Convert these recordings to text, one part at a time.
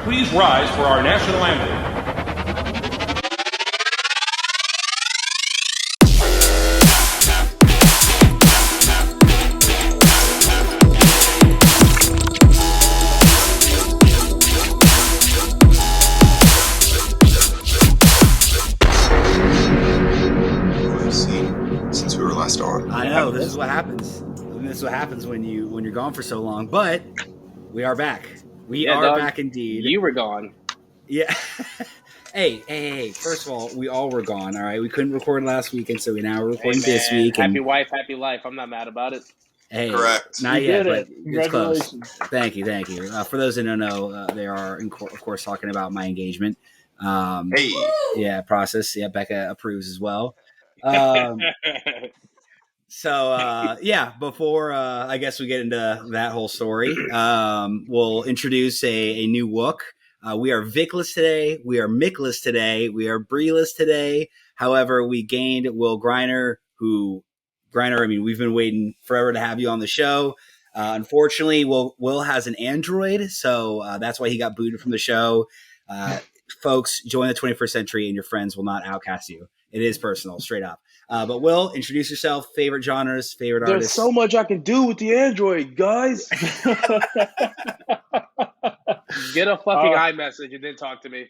Please rise for our national anthem. Since we were last on. I know, this is what happens. This is what happens when you're gone for so long. But we are back. We are dog, back indeed. You were gone. Yeah. Hey. First of all, we all were gone. All right, we couldn't record last week, and so we now are recording this week. Happy wife, happy life. I'm not mad about it. Hey, correct. Not yet, but it's close. Congratulations. Thank you. For those that don't know, they are, of course, talking about my engagement. Hey. Yeah, process. Yeah, Becca approves as well. So, before I guess we get into that whole story, we'll introduce a new Wook. We are Vickless today. We are Mickless today. We are Breeless today. However, we gained Will Griner, we've been waiting forever to have you on the show. Unfortunately, Will has an Android, so that's why he got booted from the show. Folks, join the 21st century and your friends will not outcast you. It is personal, straight up. But Will, introduce yourself, favorite genres, favorite artists. There's so much I can do with the Android, guys. Get a fucking iMessage and then talk to me.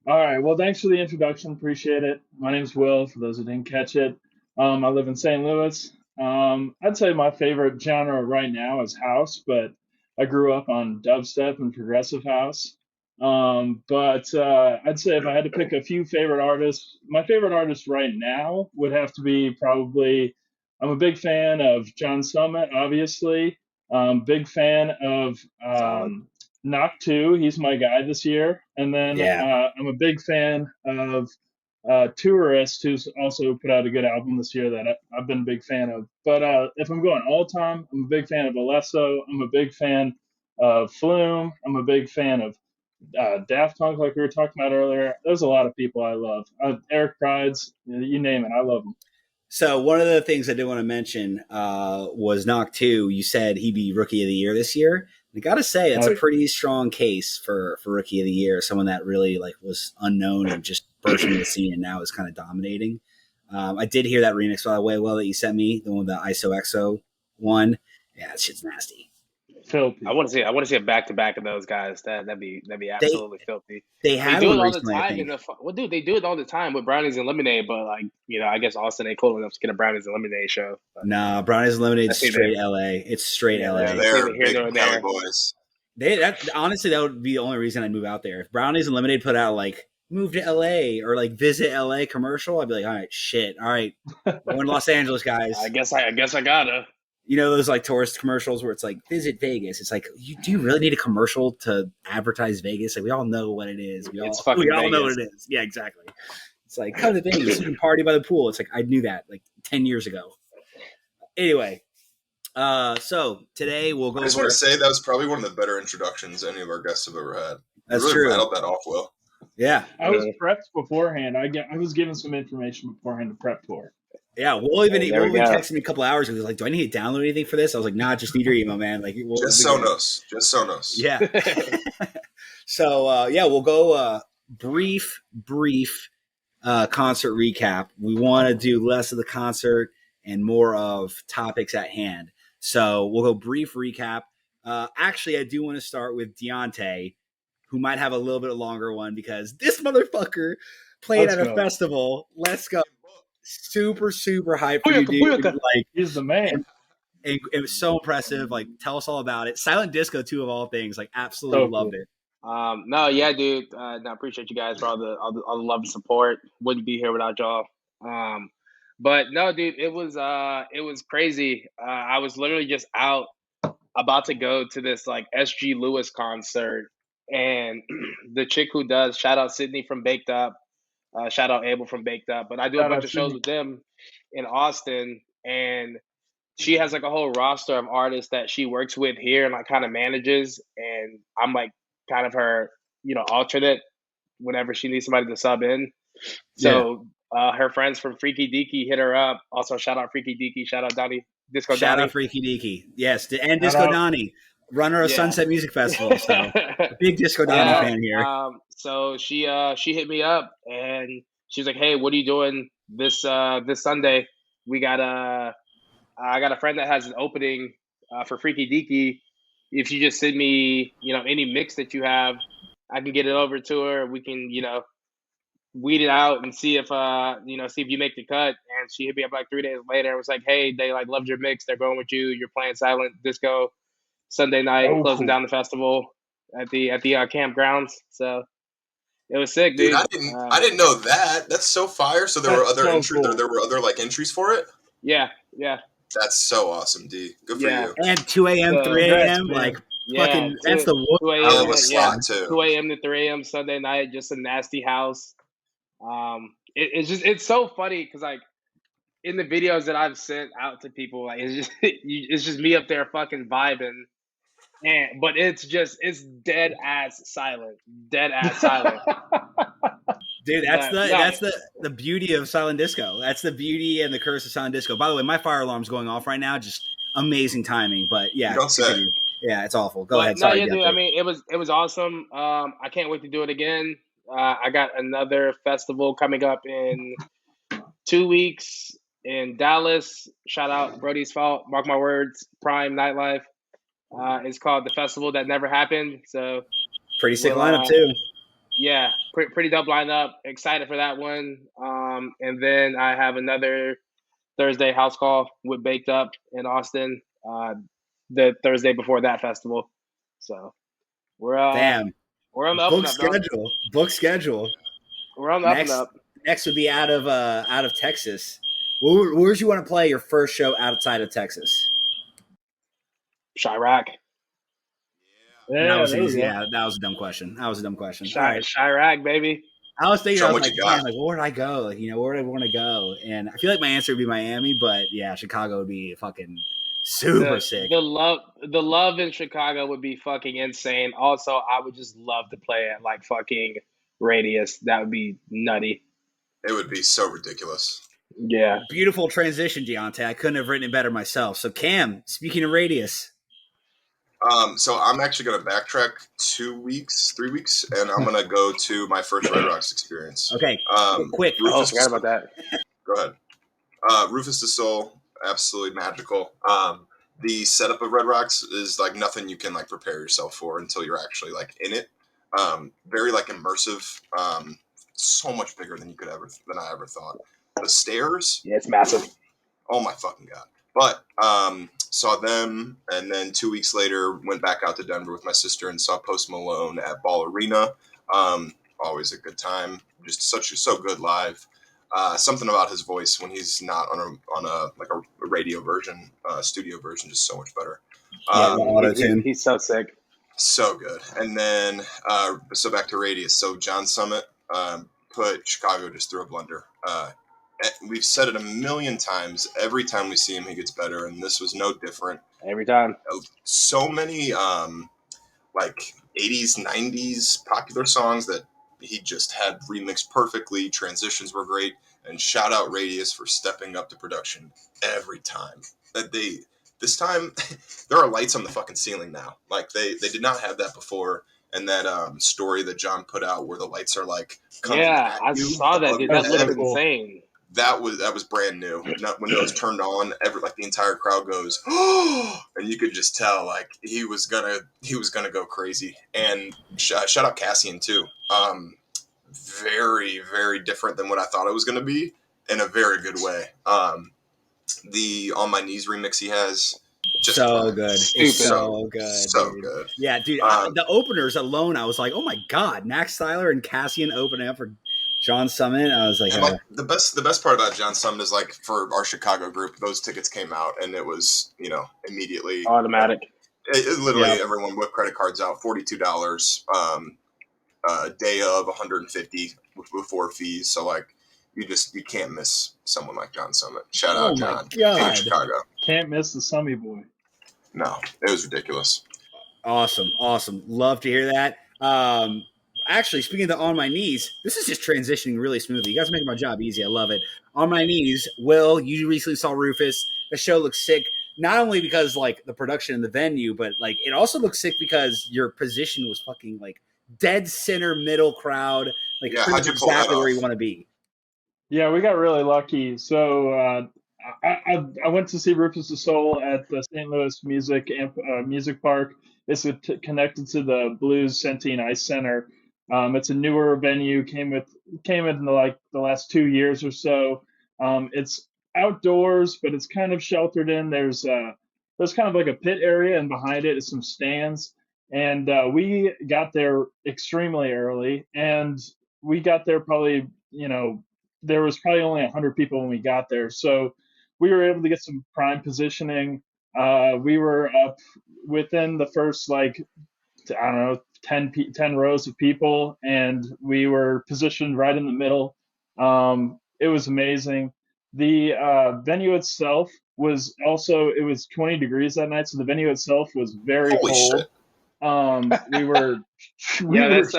All right. Well, thanks for the introduction. Appreciate it. My name's Will, for those who didn't catch it. I live in St. Louis. I'd say my favorite genre right now is house, but I grew up on dubstep and progressive house. But I'd say if I had to pick a few favorite artists, my favorite artist right now would have to be probably, I'm a big fan of John Summit, obviously. Big fan of Knock 2. He's my guy this year. And then I'm a big fan of Tourist, who's also put out a good album this year that I've been a big fan of. But if I'm going all time, I'm a big fan of Alesso. I'm a big fan of Flume. I'm a big fan of Daft Punk, like we were talking about earlier. There's a lot of people I love. Eric Pride's, you name it, I love them. So one of the things I did want to mention was Knock 2. You said he'd be Rookie of the Year this year. I got to say, it's a pretty strong case for Rookie of the Year. Someone that really was unknown and just burst into the scene and now is kind of dominating. I did hear that remix, by the way, that you sent me, the one with the ISOXO one. Yeah, that shit's nasty. Filthy. I want to see a back to back of those guys. That'd be absolutely filthy. They do it all the time. Dude, they do it all the time with Brownies and Lemonade. But I guess Austin ain't cool enough to get a Brownies and Lemonade show. Nah, Brownies and Lemonade is straight LA. It's straight LA. Yeah, they're big Cali boys. Honestly, that would be the only reason I'd move out there. If Brownies and Lemonade put out move to LA or visit LA commercial, I'd be like, all right, shit, all right, we're in Los Angeles, guys. I guess I gotta. You know those tourist commercials where it's visit Vegas. It's do you really need a commercial to advertise Vegas? We all know what it is. We all know what it is. Yeah, exactly. It's come to Vegas, you can party by the pool. It's I knew that 10 years ago. Anyway, so today we'll go. I just want to say that was probably one of the better introductions any of our guests have ever had. That's really true. Rattled that off well. Yeah, I was prepped beforehand. I was given some information beforehand to prep for. Yeah, Will even texted me a couple hours ago. He was do I need to download anything for this? I was like, nah, just need your email, man. Just Sonos. Yeah. So, we'll go brief concert recap. We want to do less of the concert and more of topics at hand. So we'll go brief recap. Actually, I do want to start with Deontay, who might have a little bit longer one because this motherfucker played at a festival. Let's go. Super hyped for you, dude. He's the man. And it was so impressive. Tell us all about it. Silent disco, too, of all things. Absolutely loved it. No, yeah, dude. I appreciate you guys for all the love and support. Wouldn't be here without y'all. But no, dude, it was crazy. I was literally just out about to go to this SG Lewis concert, and the chick who does, shout out Sydney from Baked Up. Shout out Abel from Baked Up. But I do a bunch of shows with them in Austin, and she has a whole roster of artists that she works with here and kind of manages. And I'm kind of her, alternate whenever she needs somebody to sub in. So her friends from Freaky Deaky hit her up. Also, shout out Freaky Deaky. Shout out Donnie. Disco Shout Donnie. Out Freaky Deaky. Yes, and Disco Donnie. runner of Yeah. Sunset Music Festival. So big Disco Donnie fan here. So she hit me up and she was like, "Hey, what are you doing this Sunday? We got I got a friend that has an opening for Freaky Deaky. If you just send me, any mix that you have, I can get it over to her. We can, weed it out and see if see if you make the cut." And she hit me up like 3 days later and was like, "Hey, they like loved your mix. They're going with you. You're playing silent disco Sunday night, Oh, closing cool. down the festival at the campgrounds." So it was sick, Dude, dude. I didn't know that. That's so fire. So there were That's other so entries. cool. There were other like entries for it. Yeah. That's so awesome, D. Good for Yeah. you. And 2 a.m., 3 a.m., Congrats, man. like Yeah, fucking, that's the 2 Hell a.m. of a slot too. 2 a.m. to 3 a.m. Sunday night, just a nasty house. It's so funny because like in the videos that I've sent out to people, like it's just me up there fucking vibing, but it's dead ass silent. Dude, that's But, the beauty of silent disco. That's the beauty and the curse of silent disco. By the way, my fire alarm's going off right now. Just amazing timing. But yeah, You don't say. continue. Yeah, it's awful. Go But ahead. no, Sorry, yeah, dude. Jeffrey. I mean, it was awesome. I can't wait to do it again. I got another festival coming up in 2 weeks in Dallas. Shout out Brody's Fault. Mark my words. Prime Nightlife. It's called The Festival That Never Happened. So Pretty sick we'll, lineup too. yeah, pretty dope lineup. Excited for that one. And then I have another Thursday house call with Baked Up in Austin. The Thursday before that festival. So we're Damn. we're on the up Book and up, dog. schedule. Book schedule. We're on the up and up. Next would be out of Texas. Where would you want to play your first show outside of Texas? Chirac. Yeah, that was there we easy. go. Yeah, that was a dumb question. All right. Chirac, baby. I was thinking, Show I was what like, you got. man, like, where would I go? Like, where would I want to go? And I feel like my answer would be Miami, but yeah, Chicago would be fucking super sick. The love in Chicago would be fucking insane. Also, I would just love to play at like fucking Radius. That would be nutty. It would be so ridiculous. Yeah. Beautiful transition, Deontay. I couldn't have written it better myself. So, Cam, speaking of Radius. So I'm actually going to backtrack 3 weeks, and I'm going to go to my first Red Rocks experience. Okay, quick. Oh, forgot about that. Go ahead. Rufüs du Sol, absolutely magical. The setup of Red Rocks is like nothing you can like prepare yourself for until you're actually like in it. Very like immersive. So much bigger than I ever thought. The stairs. Yeah, it's massive. Oh my fucking god. But saw them, and then 2 weeks later went back out to Denver with my sister and saw Post Malone at Ball Arena. Always a good time. Just so good live. Something about his voice when he's not on a radio version, studio version, just so much better. He's so sick. So good. And then so back to Radius. So John Summit put Chicago just through a blender. We've said it a million times. Every time we see him, he gets better, and this was no different. Every time. So many like 80s, 90s popular songs that he just had remixed perfectly. Transitions were great, and shout out Radius for stepping up to production every time. This time there are lights on the fucking ceiling now. Like they did not have that before. And that story that John put out where the lights are like coming at I you saw that, dude. That That's looked so cool. insane. That was brand new. When those turned on, the entire crowd goes, oh, and you could just tell like he was gonna go crazy. And shout out Cassian too. Very, very different than what I thought it was gonna be in a very good way. The On My Knees remix he has, just so good. Stupid. It's so good. So dude. good. Yeah, dude. The openers alone, I was like, oh my god, Max Styler and Cassian opening up for John Summit. I was like, and like the best part about John Summit is like for our Chicago group, those tickets came out and it was immediately Automatic. It literally everyone whipped credit cards out, $42. A day of $150 before fees. So like you can't miss someone like John Summit. Shout out John in Chicago. Can't miss the Summy boy. No, it was ridiculous. Awesome. Love to hear that. Actually, speaking of the On My Knees, this is just transitioning really smoothly. You guys are making my job easy. I love it. On My Knees, Will, you recently saw Rufus. The show looks sick. not only because like the production in the venue, but like it also looks sick because your position was fucking like dead center middle crowd, like Yeah, pretty how'd you pull that exactly where you off? want to be. Yeah, we got really lucky. So I went to see Rufüs du Sol at the St. Louis Music Park. It's connected to the Blues Centene Ice Center. It's a newer venue. Came in the last 2 years or so. It's outdoors, but it's kind of sheltered in. There's kind of like a pit area, and behind it is some stands. And we got there extremely early, and we got there probably there was probably only 100 people when we got there. So we were able to get some prime positioning. We were up within the first, like, I don't know, 10 rows of people, and we were positioned right in the middle. It was amazing. The venue itself it was 20 degrees that night, so the venue itself was very Holy cold. shit. We were, we Yeah, were, that's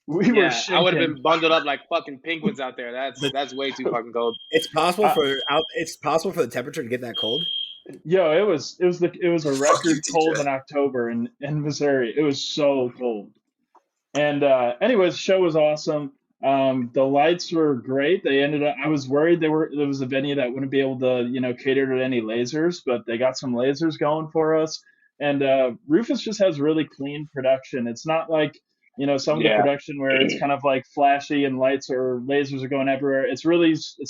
we were yeah. I would have shaking. been bundled up like fucking penguins out there. That's way too fucking cold. It's possible Uh, it's possible for the temperature to get that cold. Yo, it was a Fuck you, record cold TJ. in October in Missouri. It was so cold. And anyways, the show was awesome. The lights were great. They ended up. I was worried there was a venue that wouldn't be able to cater to any lasers, but they got some lasers going for us. And Rufus just has really clean production. It's not like some of the Yeah. production where it's kind of like flashy and lights or lasers are going everywhere. It's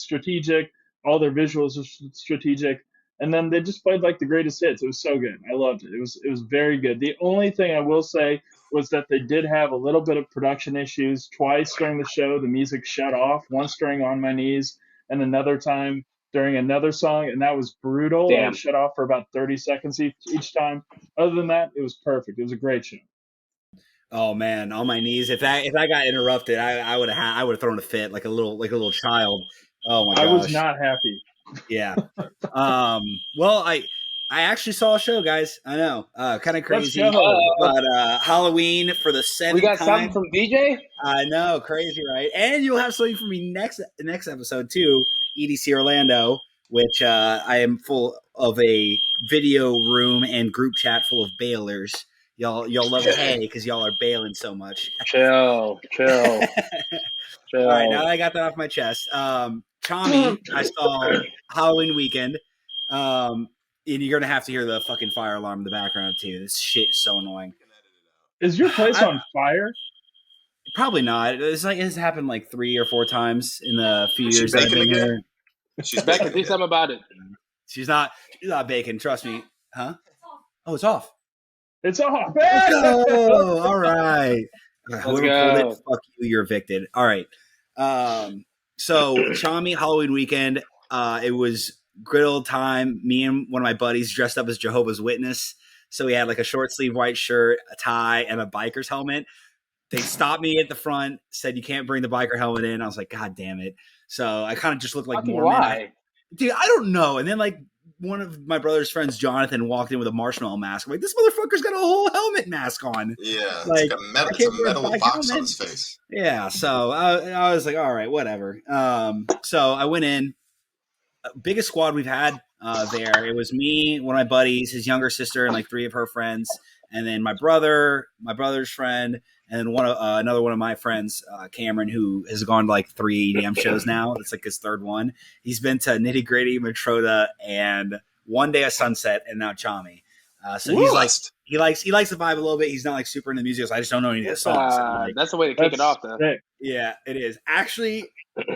strategic. All their visuals are strategic. And then they just played like the greatest hits. It was so good. I loved it. It was very good. The only thing I will say was that they did have a little bit of production issues. Twice during the show, the music shut off, once during On My Knees, and another time during another song, and that was brutal. Damn. It shut off for about 30 seconds each time. Other than that, it was perfect. It was a great show. Oh man, on my knees. If I got interrupted, I would have thrown a fit like a little child. Oh my gosh. I was not happy. Yeah. Well, I actually saw a show, guys. I know. Kind of crazy. Let's go. But Halloween for the seventh We got time. something from DJ. I know, crazy, right? And you'll have something for me next episode too, EDC Orlando, which I am full of a video room and group chat full of bailers. Y'all love hay because y'all are bailing so much. Chill. All right, now that I got that off my chest, Tommy, I saw Halloween weekend, and you're gonna have to hear the fucking fire alarm in the background too. This shit is so annoying. Is your place on fire? Probably not. It's happened like 3 or 4 times in the few Is she years that I've baking been again? here. She's Becca, baking do again. something about it. She's not baking. Trust me, huh? Oh, it's off. It's off. Let's go. All right. Whoever go. pulled it, fuck you. You're evicted. All right. So Chami Halloween weekend. It was good old time. Me and one of my buddies dressed up as Jehovah's Witness. So we had like a short sleeve white shirt, a tie, and a biker's helmet. They stopped me at the front, said you can't bring the biker helmet in. I was like, God damn it. So I kind of just looked like Fucking Mormon. why? Dude, I don't know. And then like one of my brother's friends, Jonathan, walked in with a marshmallow mask. I'm like, this motherfucker's got a whole helmet mask on. Yeah, Like, it's a metal box on his face. Yeah, so I was like, all right, whatever. So I went in. Biggest squad we've had there. It was me, one of my buddies, his younger sister, and like 3 of her friends, and then my brother, my brother's friend, and then another one of my friends, Cameron, who has gone to like 3 EDM shows now. It's like his 3rd one. He's been to Nitty Gritty, Matroda, and One Day of Sunset, and now Chami. So he's like, he likes the vibe a little bit. He's not like super into music, so I just don't know any of his songs. So That's the way to kick it off, though. Sick. yeah, it is. Actually,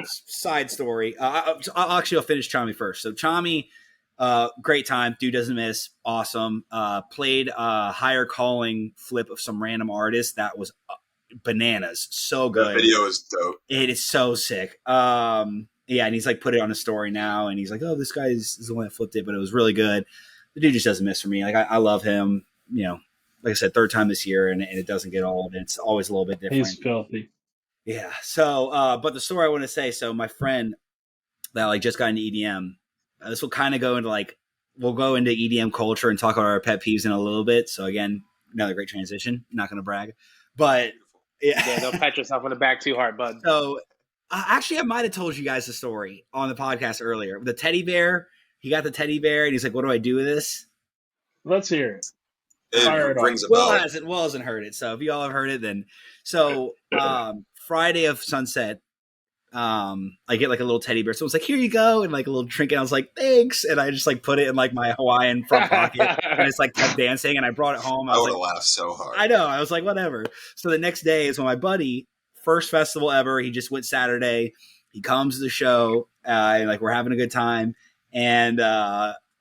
side story. I'll finish Chami first. So Chami, great time. Dude doesn't miss. Awesome. Played a higher calling flip of some random artist. That was bananas. So good. That video is dope. It is so sick. Yeah, and he's like put it on a story now, and he's like, oh, this guy is the one that flipped it, but it was really good. The dude just doesn't miss for me. Like I love him. You know, like I said, 3rd time this year, and it doesn't get old. It's always a little bit different. He's filthy. Yeah. So, but the story I want to say, so my friend that like just got into EDM, this will kind of go into like, we'll go into EDM culture and talk about our pet peeves in a little bit. So again, another great transition. Not going to brag, but Yeah, don't pat yourself on the back too hard, bud. So actually, I might have told you guys the story on the podcast earlier. The teddy bear he got the teddy bear, and he's like, "What do I do with this?" Let's hear it. Fire It it rings a Will bell. hasn't. Will hasn't heard it. So if you all have heard it, then Friday of Sunset, I get like a little teddy bear. Someone's like, "Here you go," and like a little trinket. I was like, "Thanks," and I just like put it in like my Hawaiian front pocket, and it's like kept dancing. And I brought it home. I was would have like, laughed so hard. I know. I was like, whatever. So the next day is when my buddy, first festival ever. He just went Saturday. He comes to the show, and like we're having a good time, and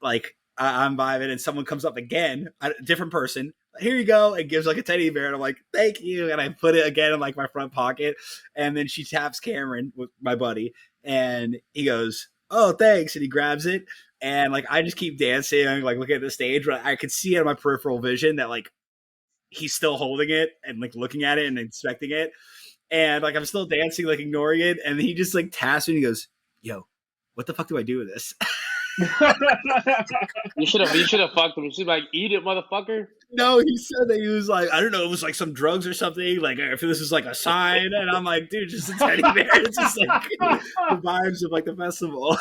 like I'm vibing, and someone comes up again, a different person. Here you go, and gives like a teddy bear, and I'm like, thank you, and I put it again in like my front pocket, and then she taps Cameron, with my buddy, and he goes, oh, thanks, and he grabs it, and like I just keep dancing, like looking at the stage, but I could see in my peripheral vision that like he's still holding it and like looking at it and inspecting it, and like I'm still dancing, like ignoring it, and he just like taps me and he goes, yo, what the fuck do I do with this? You should have fucked him. You should like, eat it, motherfucker. No, he said that he was like, I don't know, it was like some drugs or something. Like, if this is like a sign, and I'm like, dude, just a teddy bear. It's just like the vibes of like the festival.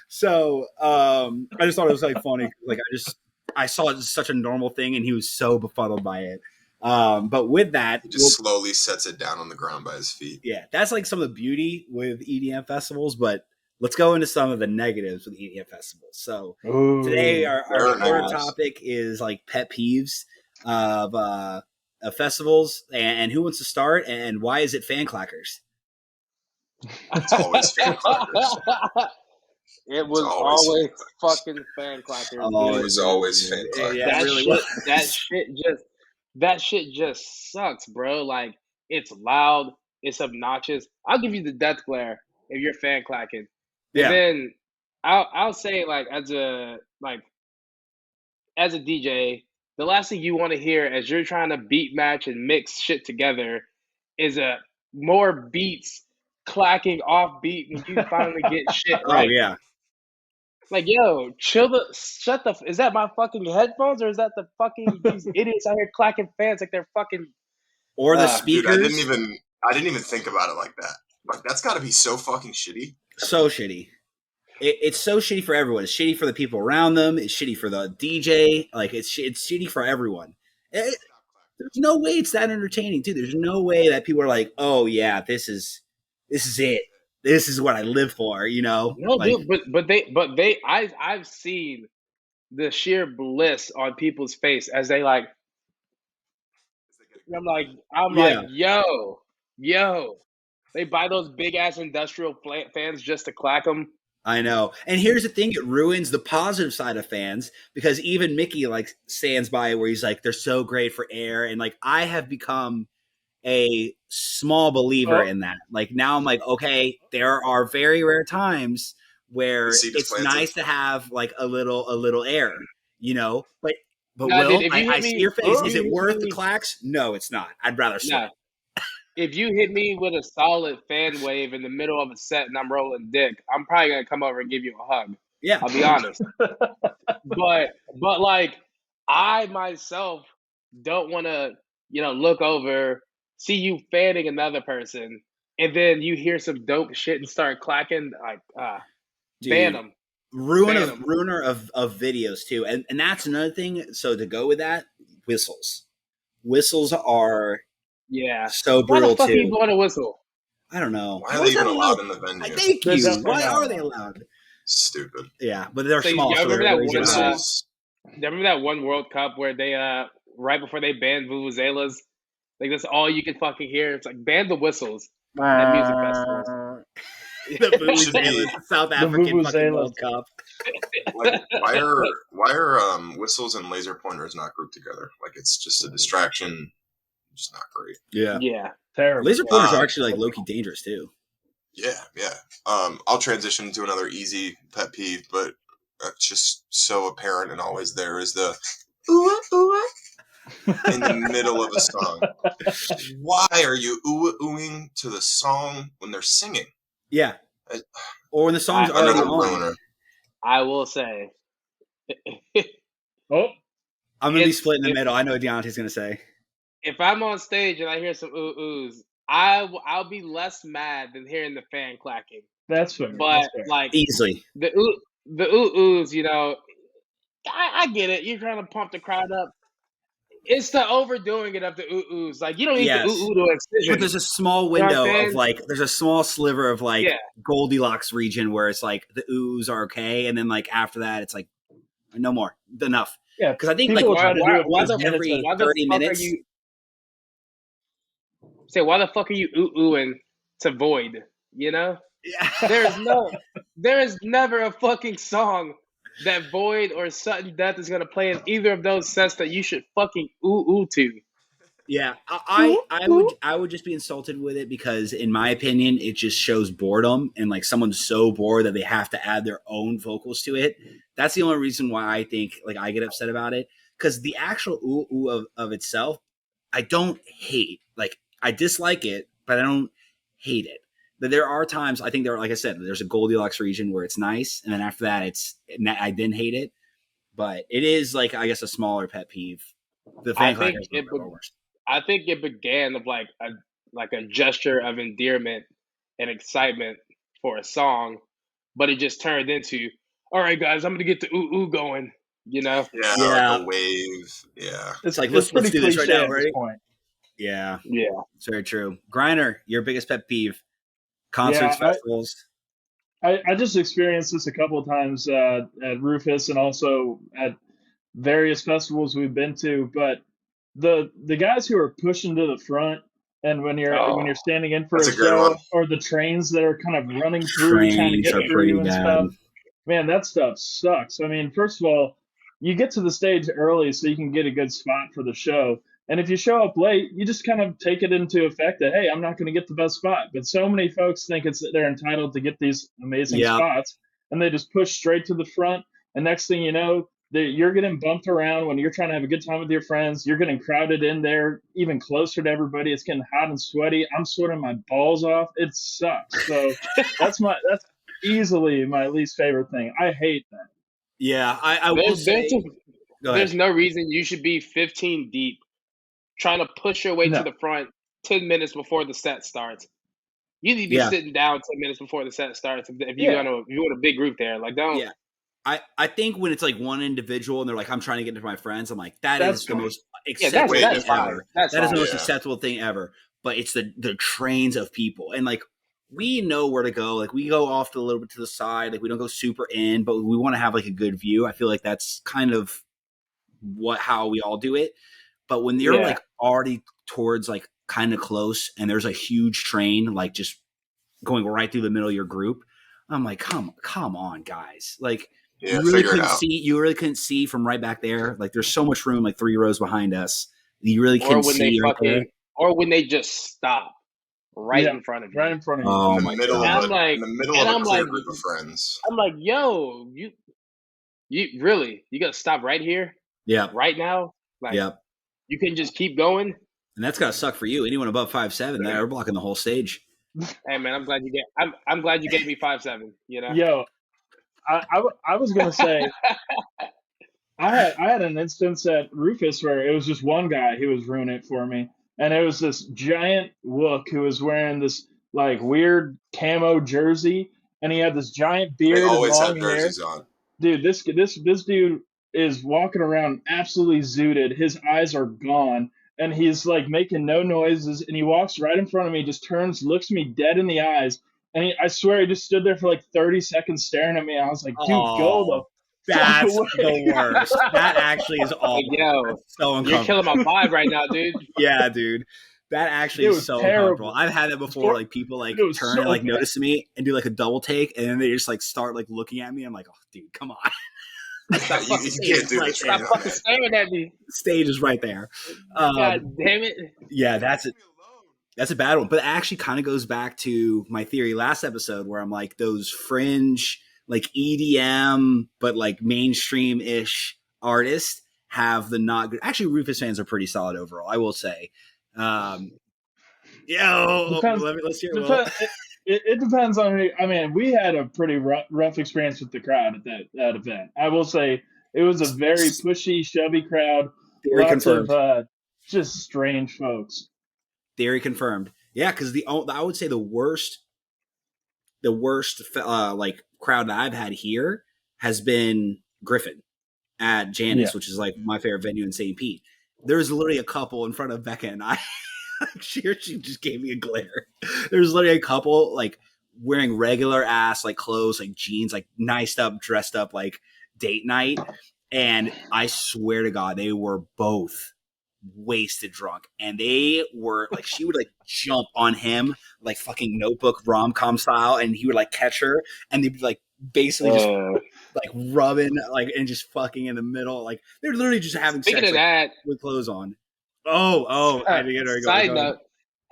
So I just thought it was like funny. Like, I saw it as such a normal thing, and he was so befuddled by it. But with that, He just slowly sets it down on the ground by his feet. Yeah, that's like some of the beauty with EDM festivals, but let's go into some of the negatives with EDM festivals. So today our third topic is like pet peeves of festivals, and who wants to start, and why is it fan clackers? It's always fan clackers. It was always fucking fan clackers. It was always fan clackers. Yeah, that really was. That shit just sucks, bro. Like, it's loud, it's obnoxious. I'll give you the death glare if you're fan clacking. Yeah. And then I'll say, like, as a DJ, the last thing you want to hear as you're trying to beat match and mix shit together is a more beats clacking off beat when you finally get shit right. Oh yeah. Like, yo, is that my fucking headphones, or is that the fucking these idiots out here clacking fans like they're fucking, or the speakers? Dude, I didn't even think about it like that. Like, that's got to be so fucking shitty. So shitty. It's so shitty for everyone. It's shitty for the people around them. It's shitty for the DJ. Like, it's shitty for everyone. There's no way it's that entertaining, too. There's no way that people are like, oh yeah, this is it. This is what I live for, you know? No, like, dude, I've seen the sheer bliss on people's face as they like. I'm like, yo, they buy those big ass industrial fans just to clack them. I know. And here's the thing, it ruins the positive side of fans, because even Mickey like stands by it, where he's like, they're so great for air. And like, I have become a small believer in that. Like, now I'm like, okay, there are very rare times where it's nice to have like a little air, you know, but nah, Will, dude, I see your face. Is it worth the clacks? No, it's not. I'd rather sweat. Nah. If you hit me with a solid fan wave in the middle of a set and I'm rolling dick, I'm probably gonna come over and give you a hug. Yeah, I'll be honest. but like, I myself don't want to, look over, see you fanning another person, and then you hear some dope shit and start clacking. Like, ban them. Ruiner of videos too, and that's another thing. So to go with that, whistles are so brutal. Why the fuck too. Are you blowing a whistle? I don't know. Why are they even allowed in the venue? Thank you. Why are they allowed? Stupid. Yeah, but they're small. Yeah, remember that that one World Cup where they right before they banned vuvuzelas, like that's all you can fucking hear. It's like, ban the whistles at music festivals. The vuvuzelas, South African fucking World Cup. Like, why are whistles and laser pointers not grouped together? Like, it's just a distraction. Just not great. Yeah. Terrible. Laser pointers are actually like low-key dangerous too. Yeah. I'll transition to another easy pet peeve, but just so apparent and always there is the ooh ooh in the middle of a song. Why are you oohing to the song when they're singing? Yeah. Or when the song's already on. I will say. I'm going to be split in the middle. I know what Dontis going to say. If I'm on stage and I hear some ooh-oohs, I'll be less mad than hearing the fan clacking. That's fair. But like, easily, the the ooh-oohs, you know, I get it. You're trying to pump the crowd up. It's the overdoing it of the ooh-oohs. Like, you don't need the Yes. ooh-ooh to But excision. there's a small You know what I'm window of saying? like, there's a small sliver of like Yeah. Goldilocks region where it's like the oohs are okay, and then like after that, it's like no more, enough. Yeah, Because I think like people will try to do it Why because the minutes are. why the 30 fuck are minutes. you why the fuck are you ooh-oohing to Void? You know? There is never a fucking song that Void or Sudden Death is gonna play in either of those sets that you should fucking ooh-ooh to. Yeah, I would just be insulted with it because in my opinion it just shows boredom, and like someone's so bored that they have to add their own vocals to it. That's the only reason why I think like I get upset about it, because the actual ooh ooh of itself I don't hate. Like I dislike it, but I don't hate it. But there are times I think like I said, there's a Goldilocks region where it's nice, and then after that I didn't hate it. But it is like I guess a smaller pet peeve. The I fan think clackers it are worse. I think it began of like a gesture of endearment and excitement for a song, but it just turned into, all right, guys, I'm gonna get the ooh ooh going. You know? Yeah, like Yeah, a wave. Yeah. it's like It's let's pretty do this right cliche now, at this right? point. Yeah, Yeah. it's very true. Griner, your biggest pet peeve: concerts, Yeah, festivals. I just experienced this a couple of times at Rufus and also at various festivals we've been to. But the guys who are pushing to the front, and when you're Oh, standing in for That's a a good one. show, or the trains that are kind of running through trying to Trains get are through pretty you and bad. stuff, man, that stuff sucks. I mean, first of all, you get to the stage early so you can get a good spot for the show. And if you show up late, you just kind of take it into effect that, hey, I'm not going to get the best spot. But so many folks think it's that they're entitled to get these amazing Yep. spots, and they just push straight to the front. And next thing you know, you're getting bumped around when you're trying to have a good time with your friends. You're getting crowded in there, even closer to everybody. It's getting hot and sweaty. I'm sweating my balls off. It sucks. So that's easily my least favorite thing. I hate that. Yeah, I will say. Go there's ahead. no reason you should be 15 deep trying to push your way to No, the front 10 minutes before the set starts. You need to be Yeah, sitting down 10 minutes before the set starts if yeah, you want a big group there. Like, don't. yeah. I think when it's like one individual and they're like, I'm trying to get to my friends, I'm like, that that's is the fine. most Yeah, acceptable Way that's thing different. fine. ever. That's That is fine. the most Yeah. acceptable thing ever. But it's the trains of people. And like we know where to go. Like we go off a little bit to the side. Like we don't go super in, but we want to have like a good view. I feel like that's kind of how we all do it. But when you're Yeah, like already towards like kind of close and there's a huge train like just going right through the middle of your group, I'm like, come on, guys. Like Yeah, figure it out. you really couldn't see from right back there. Like there's so much room, like 3 rows behind us. You really Or couldn't when they see right there. or when they just stop right yeah, in front of right you. in front of you. Oh In the my middle And of god. I'm like, in the middle and of a I'm clear like, group of friends. yo, you really, you gotta stop right here, Yep. right now. Like, Yep. you can just keep going. And that's gotta suck for you. Anyone above 5'7", they're blocking the whole stage. Hey man, I'm glad you gave me 5'7". You know. Yo, I was gonna say I had an instance at Rufus where it was just one guy who was ruining it for me, and it was this giant Wook who was wearing this like weird camo jersey, and he had this giant They beard and always long have hair. jerseys on. Dude, this dude is walking around absolutely zooted. His eyes are gone, and he's like making no noises. And he walks right in front of me, just turns, looks me dead in the eyes, and I swear he just stood there for like 30 seconds staring at me. I was like, dude, go the Oh, fuck that's away. the worst. That actually is Like, awful. yo, That's so you're killing my uncomfortable. vibe right now, dude. Yeah, dude. That actually It is was so uncomfortable. terrible. I've had that It was before. Like people like it was turn and so like bad. notice me and do like a double take, and then they just like start like looking at me. I'm like, oh, dude, come on. Stop you fucking can't do right this there. right Stop now, fucking man. staring at me. The stage is right there. God damn it. Yeah, that's a bad one. But it actually kind of goes back to my theory last episode where I'm like those fringe, like EDM, but like mainstream ish artists have the not good. Actually, Rufus fans are pretty solid overall, I will say. Depends. Let's hear it, Will. Depend, it depends on who. I mean, we had a pretty rough experience with the crowd at that event. I will say it was a very pushy, shovey crowd. Theory Lots of confirmed. just strange folks. Theory confirmed. Yeah, because I would say the worst like crowd that I've had here has been Griffin at Janice, which is like my favorite venue in St. Pete. There's literally a couple in front of Becca and I. she just gave me a glare. There's literally a couple like wearing regular ass like clothes, like jeans, like niced up, dressed up, like date night. And I swear to God, they were both wasted drunk. And they were like, she would like jump on him like fucking Notebook rom-com style, and he would like catch her, and they'd be like basically just like rubbing like and just fucking in the middle. Like they're literally just having Speaking sex of like, that, with clothes on. I didn't get her. Side note,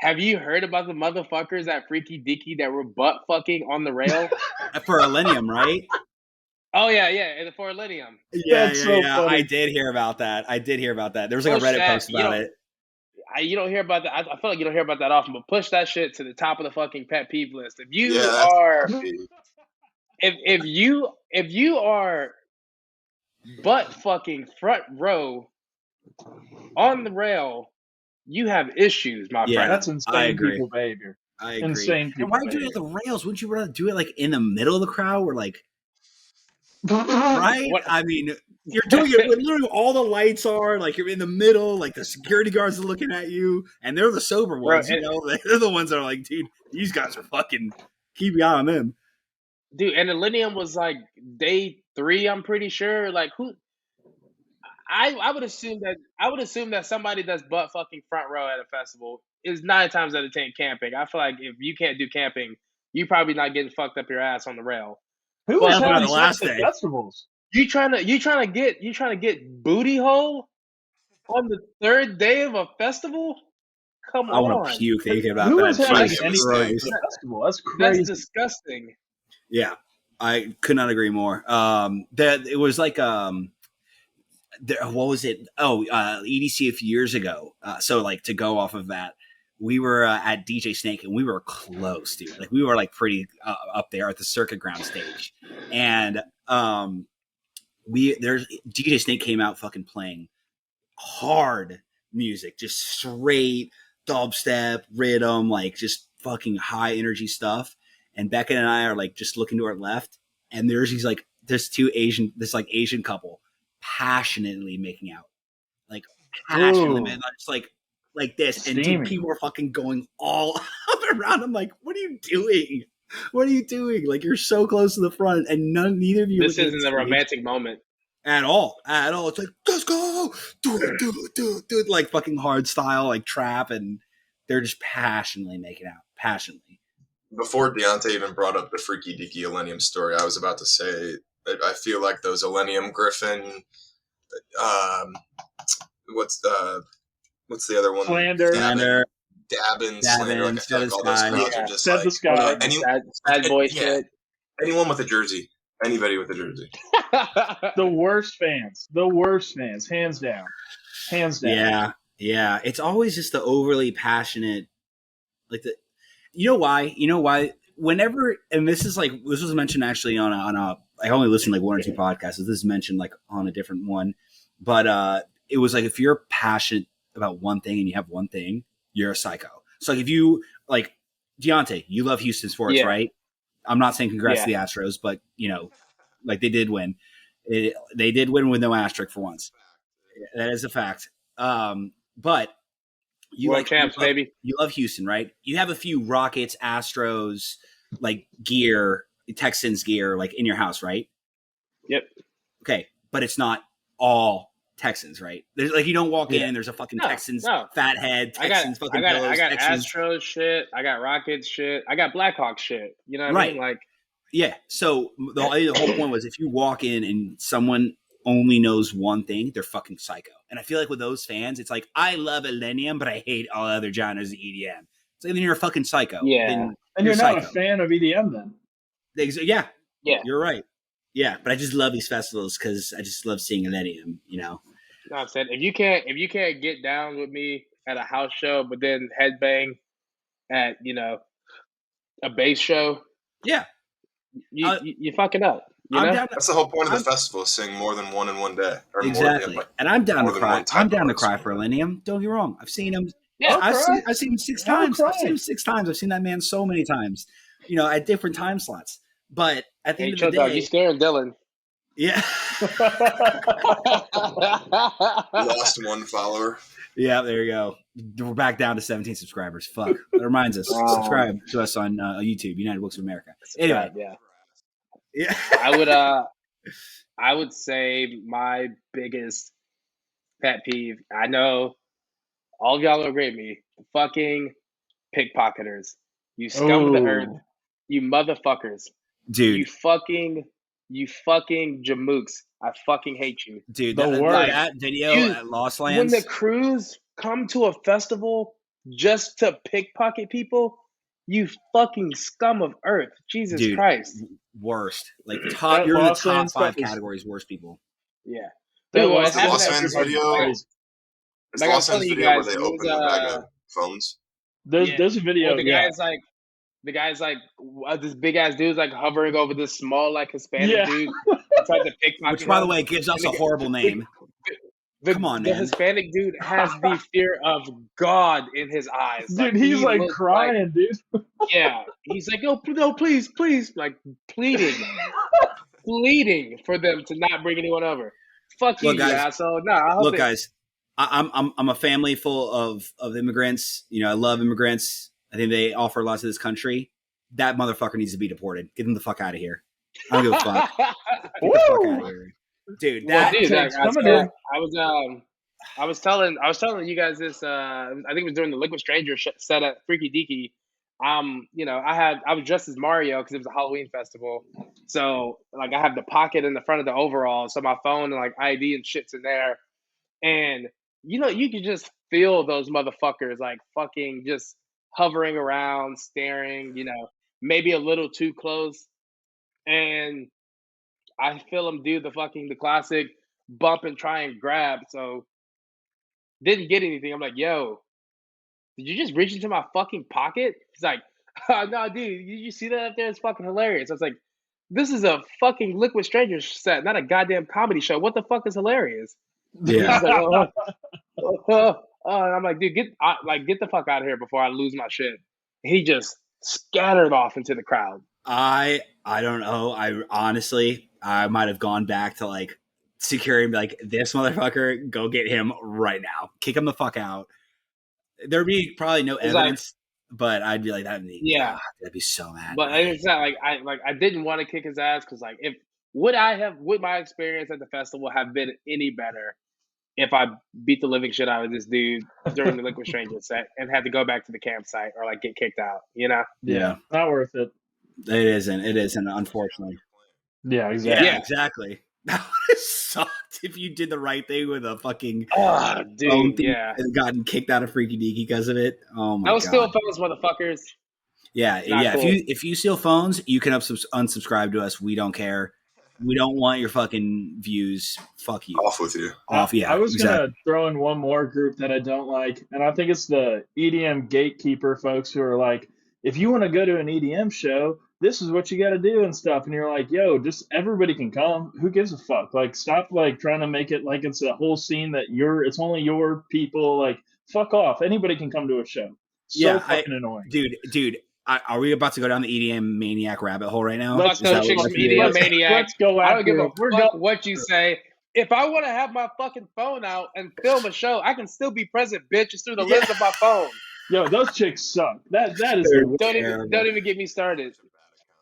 have you heard about the motherfuckers at Freaky Dicky that were butt fucking on the rail? For Millennium, right? Oh yeah, and the Forlinium. Yeah. I did hear about that. There was like a Reddit post about it. You don't hear about that. I feel like you don't hear about that often, but push that shit to the top of the fucking pet peeve list. If you are butt fucking front row on the rail, you have issues, my friend. That's insane people behavior. I agree. Insane people. And why do you do it at the rails? Wouldn't you rather do it like in the middle of the crowd, or like? Right? What? I mean, you're doing it when literally all the lights are, like you're in the middle, like the security guards are looking at you, and they're the sober ones, you know? They're the ones that are like, dude, these guys are fucking, keep your eye on them. Dude, and the Millennium was like day 3, I'm pretty sure. Like who I would assume that somebody that's butt fucking front row at a festival is 9 times out of 10 camping. I feel like if you can't do camping, you probably not getting fucked up your ass on the rail. Who was having the last day festivals? You trying to get booty hole on the 3rd day of a festival? Come on. I want to puke thinking about Who that. was having anything festival? That's crazy. That's disgusting. Yeah, I could not agree more. That it was like what was it? EDC a few years ago. So like to go off of that, we were at DJ Snake, and we were close, dude. Like we were like pretty up there at the circuit ground stage, and DJ Snake came out fucking playing hard music, just straight dubstep, rhythm, like just fucking high energy stuff. And Becca and I are like just looking to our left, and there's this Asian couple passionately making out, like passionately, man, just like this, and dude, people are fucking going all up around. I'm like, what are you doing? What are you doing? Like you're so close to the front, and neither of you. This isn't a romantic moment at all. It's like, let's go, do like fucking hard style, like trap, and they're just passionately making out, passionately. Before Deontay even brought up the Freaky Deaky Millennium story, I was about to say that I feel like those Millennium Griffin, what's the other one? Slander. Slander, Like, I feel like all those crowds are just like, sad boy shit. Anyone with a jersey. Anybody with a jersey. The worst fans, hands down. Yeah. It's always just the overly passionate, like the. You know why? Whenever, and this was mentioned actually on a. I only listened to like 1 or 2 podcasts. So this is mentioned like on a different one, but it was like if you're passionate about one thing and you have one thing, you're a psycho. So like if you like Deontay, you love Houston sports, right? I'm not saying congrats to the Astros, but you know, like they did win. They did win with no asterisk for once. That is a fact. But you World champs, baby. You love Houston, right? You have a few Rockets, Astros, like gear, Texans gear, like in your house, right? Yep. Okay, but it's not all Texans, right? There's like you don't walk in and there's a fucking Texans fathead, Texans fucking pillows. I got Texans. Astros shit. I got Rockets shit. I got Blackhawks shit. You know what I mean? Like, yeah. So the whole point was if you walk in and someone only knows one thing, they're fucking psycho. And I feel like with those fans, it's like I love Millennium, but I hate all other genres of EDM. It's like then you're a fucking psycho. Yeah, and you're not a fan of EDM then. Yeah, you're right. Yeah, but I just love these festivals because I just love seeing Millennium. You know. No, I'm saying if you can't get down with me at a house show, but then headbang at a bass show, you fucking up. That's the whole point of the festival: sing more than one in one day. Or exactly. More, and I'm down to cry. I'm down to cry for Millennium. Don't get me wrong. I've seen him. Yeah, I've seen him 6 times. I've seen him 6 times. I've seen that man so many times. At different time slots. But at the end of the day, you scaring Dylan. Yeah. Lost one follower. Yeah, there you go. We're back down to 17 subscribers. Fuck. That reminds us. Subscribe to us on YouTube, United Wooks of America. Anyway. Yeah. I would say my biggest pet peeve, I know all of y'all will agree with me, fucking pickpocketers. You scum of the earth. You motherfuckers. Dude. You fucking jamooks. I fucking hate you. Dude, that video at Lost Lands. When the crews come to a festival just to pickpocket people, you fucking scum of earth. Jesus Christ. Worst. Like you're in the top 5 categories, worst people. Yeah. The Lost Lands video. Is Lost Lands video where they open the bag of phones? There's a video. The guy's like this big ass dude's like hovering over this small like Hispanic dude. Tried to pickpocket Which, by the way, gives us a horrible name. Come on, man. The Hispanic dude has the fear of God in his eyes. Dude, he's like crying, dude. Yeah. He's like, no, please, like pleading for them to not bring anyone over. Fuck you, asshole. No, guys, I'm a family full of immigrants. You know, I love immigrants. I think they offer lots to this country. That motherfucker needs to be deported. Get him the fuck out of here. I don't give a fuck. Get the fuck out of here. Dude, I was telling you guys this. I think it was during the Liquid Stranger set at Freaky Deaky. You know, I was dressed as Mario because it was a Halloween festival. So like I have the pocket in the front of the overall, so my phone and like ID and shit's in there. And you know, you can just feel those motherfuckers like fucking just hovering around, staring. You know, maybe a little too close, and I feel him do the classic bump and try and grab. So didn't get anything. I'm like, yo, did you just reach into my fucking pocket? He's like, no, dude, you see that up there? It's fucking hilarious. I was like, this is a fucking Liquid Stranger set, not a goddamn comedy show. What the fuck is hilarious? Yeah. Like, and I'm like, dude, get the fuck out of here before I lose my shit. He just scattered off into the crowd. I don't know. I might have gone back to like security and be like, this motherfucker, go get him right now. Kick him the fuck out. There'd be probably no evidence, but I'd be like, that'd be so mad. But it's not like I didn't want to kick his ass because like would my experience at the festival have been any better if I beat the living shit out of this dude during the Liquid Stranger set and had to go back to the campsite or like get kicked out, you know? Yeah. Not worth it. It isn't, unfortunately. Yeah, exactly. Yeah, exactly. That would have sucked if you did the right thing with a fucking phone thing and gotten kicked out of Freaky Deaky because of it. Oh my god. I was still phones, motherfuckers. Yeah. Cool. If you steal phones, you can unsubscribe to us. We don't care. We don't want your fucking views. Fuck you. Off with you. Off, yeah. I was going to throw in one more group that I don't like, and I think it's the EDM gatekeeper folks who are like, if you want to go to an EDM show, this is what you got to do and stuff. And you're like, yo, just everybody can come. Who gives a fuck? Like, stop like trying to make it like it's a whole scene that it's only your people. Like, fuck off. Anybody can come to a show. Fucking annoying. Dude. Are we about to go down the EDM maniac rabbit hole right now? Fuck no chicks from EDM maniacs. Let's go after I don't give a fuck what you say. If I want to have my fucking phone out and film a show, I can still be present, bitch. It's through the lens of my phone. Yo, those chicks suck. That is don't even get me started.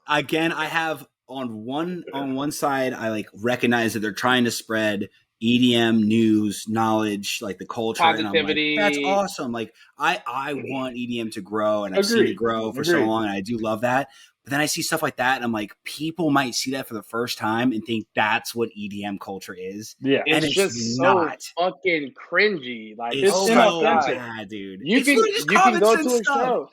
Again, I have on one side, I like recognize that they're trying to spread EDM news, knowledge, like the culture, positivity. And I'm like, that's awesome. Like I want EDM to grow, and I've seen it grow for so long, and I do love that. But then I see stuff like that, and I'm like, people might see that for the first time and think that's what EDM culture is. Yeah, and it's just not. So fucking cringy. Like it's so bad, dude. You can go to a show.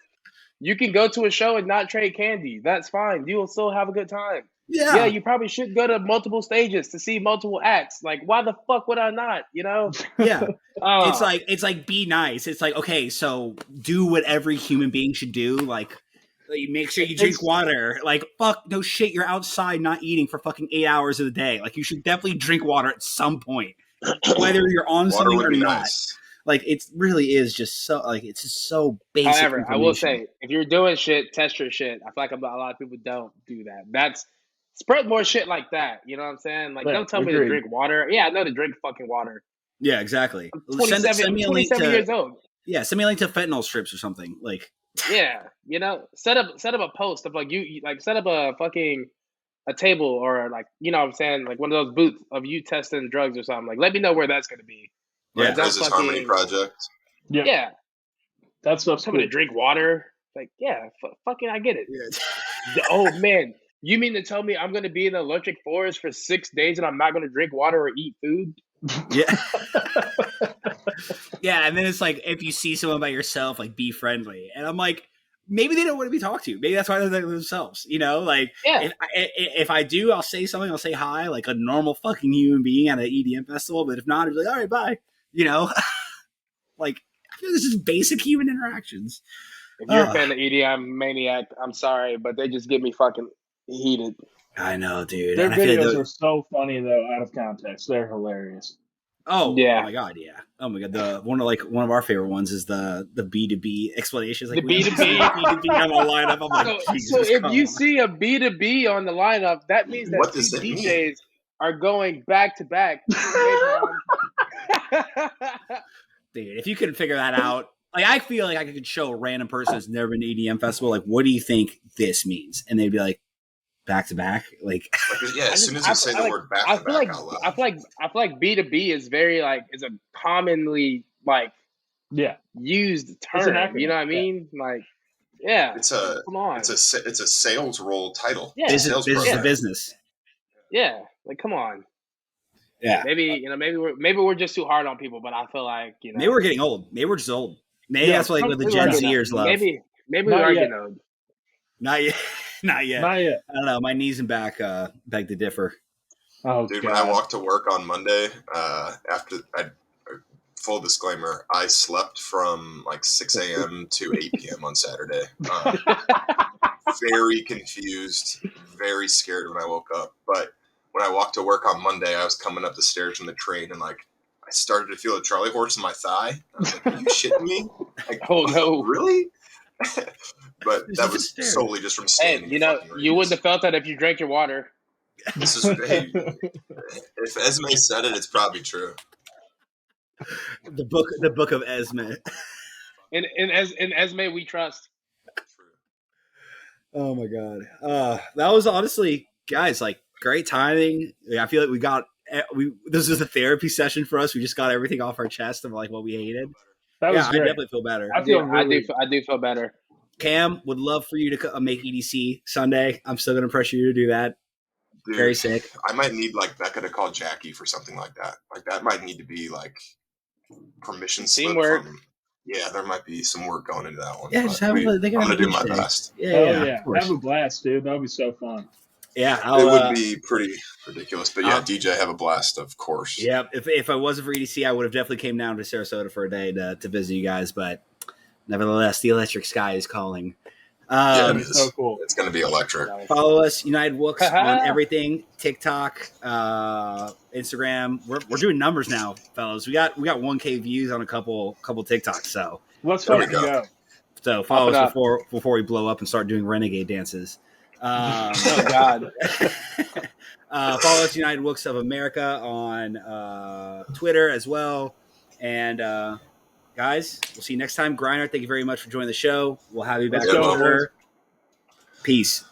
You can go to a show and not trade candy. That's fine. You will still have a good time. Yeah, you probably should go to multiple stages to see multiple acts. Like, why the fuck would I not? You know? Yeah. It's like be nice. It's like, okay, so do what every human being should do. Like make sure you drink water. Like, fuck no shit. You're outside not eating for fucking 8 hours of the day. Like, you should definitely drink water at some point, whether you're on something or not. Nice. Like, it really is just so, like, it's just so basic. However, I will say, if you're doing shit, test your shit. I feel like a lot of people don't do that. Spread more shit like that. You know what I'm saying? Like, Yeah, don't tell me to agreed. drink water. Yeah, I know to drink fucking water. Yeah, exactly. I'm 27. I'm 27 years old. Yeah, send me a link to fentanyl strips or something. Like, Yeah, you know, set up a post of like you like set up a fucking a table or like you know what I'm saying, like one of those booths of you testing drugs or something. Like, let me know where that's gonna be. yeah, Don't Guys' Harmony Project. Yeah, That stuff's tell me cool. to drink water. Like, yeah, fucking, I get it. yeah. Oh man, you mean to tell me I'm gonna be in the allergic forest for 6 days and I'm not gonna drink water or eat food? Yeah. Yeah, and then it's like if you see someone by yourself, like be friendly. And I'm like, maybe they don't want to be talked to. Maybe that's why they're there themselves. You know, like Yeah. if I do, I'll say something. I'll say hi, like a normal fucking human being at an EDM festival. But if not, it's like, all right, bye. You know, like I feel this is basic human interactions. If you're a fan of EDM Maniac, I'm sorry, but they just get me fucking heated. I know, dude. Their And I feel videos like are so funny though, out of context. They're hilarious. oh Yeah. my god, yeah. Oh my god, the one of our favorite ones is the B2B explanations. Like The B2B. B2B on the lineup. I'm like, So if you see a B2B on the lineup, that means that What two does that mean? DJs are going back to back. Dude, if you could figure that out, like I feel like I could show a random person who's never been to EDM festival, like, what do you think this means? And they'd be like, back to back, like Yeah, as soon as you say the word back to back out loud. I feel like B2B is very like is a commonly like Yeah. used an term. acronym. You know what I mean? Like, yeah. It's a Come on. it's a sales role title. Yeah. It's a sales business to program. business. Yeah. Like, come on. Yeah. Maybe we're just too hard on people, but I feel like Maybe we're getting old. Maybe we're just old. Maybe Yeah, that's what, like, what the maybe we're Gen getting Zers love. Maybe we Not are yet. getting old. Not yet. Not yet. Not yet. I don't know. My knees and back beg to differ. Oh, Dude, God. when I walked to work on Monday, full disclaimer, I slept from like 6 a.m. to 8 p.m. on Saturday. Very confused, very scared when I woke up. But when I walked to work on Monday, I was coming up the stairs from the train and like I started to feel a Charlie horse in my thigh. I was like, are you shitting me? Like, Oh no. Really? But This that is was scary. solely just from Hey, standing. you know, fucking you wouldn't have radius. felt that if you drank your water. This is hey, if Esme said it, it's probably true. The book of Esme. In Esme we trust. Oh my god. That was honestly, guys, like great timing. Yeah, I feel like this was a therapy session for us. We just got everything off our chest of like what we hated. That was I great. definitely feel better. I feel I really. do feel better. Cam, would love for you to make EDC Sunday. I'm still gonna pressure you to do that. Dude, Very sick. I might need like Becca to call Jackie for something like that. Like that might need to be like permission slip Teamwork. from. Yeah, there might be some work going into that one. Yeah, but just have I'm they can gonna have a do my DJ. best. Yeah, Hell yeah, yeah. of course. Have a blast, dude. That would be so fun. Yeah, It would be pretty ridiculous, but yeah, DJ have a blast, of course. Yeah, if I wasn't for EDC, I would have definitely came down to Sarasota for a day to visit you guys. But nevertheless, the electric sky is calling. Yeah, it is. So cool. It's gonna be electric. Follow us, United Wooks, on everything: TikTok, Instagram. We're doing numbers now, fellas. We got 1K views on a couple TikToks. Let's There we fucking go. go. Follow Pop it us up. before we blow up and start doing renegade dances. Oh God. Follow us, United Wooks of America, on Twitter as well. And guys, we'll see you next time. Griner, thank you very much for joining the show. We'll have you back Let's go, later. boys. Peace.